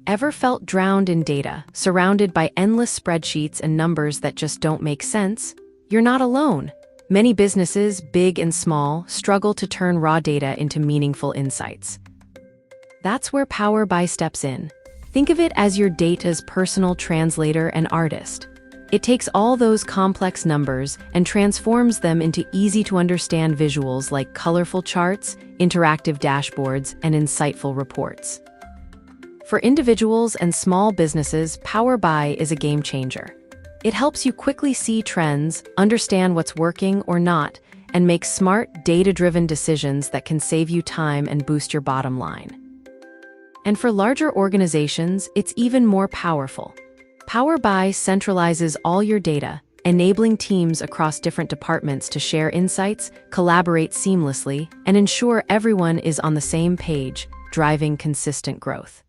Ever felt drowned in data, surrounded by endless spreadsheets and numbers that just don't make sense? You're not alone. Many businesses, big and small, struggle to turn raw data into meaningful insights. That's where Power BI steps in. Think of it as your data's personal translator and artist. It takes all those complex numbers and transforms them into easy-to-understand visuals like colorful charts, interactive dashboards, and insightful reports. For individuals and small businesses, Power BI is a game changer. It helps you quickly see trends, understand what's working or not, and make smart, data-driven decisions that can save you time and boost your bottom line. And for larger organizations, it's even more powerful. Power BI centralizes all your data, enabling teams across different departments to share insights, collaborate seamlessly, and ensure everyone is on the same page, driving consistent growth.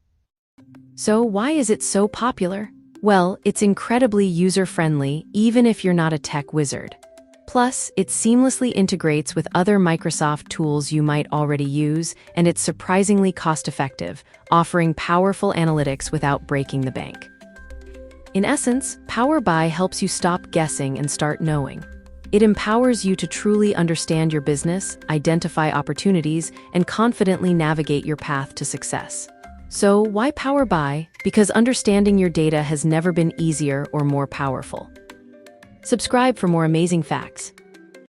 So why is it so popular? Well, it's incredibly user-friendly, even if you're not a tech wizard. Plus, it seamlessly integrates with other Microsoft tools you might already use, and it's surprisingly cost-effective, offering powerful analytics without breaking the bank. In essence, Power BI helps you stop guessing and start knowing. It empowers you to truly understand your business, identify opportunities, and confidently navigate your path to success. So, why Power BI? Because understanding your data has never been easier or more powerful. Subscribe for more amazing facts.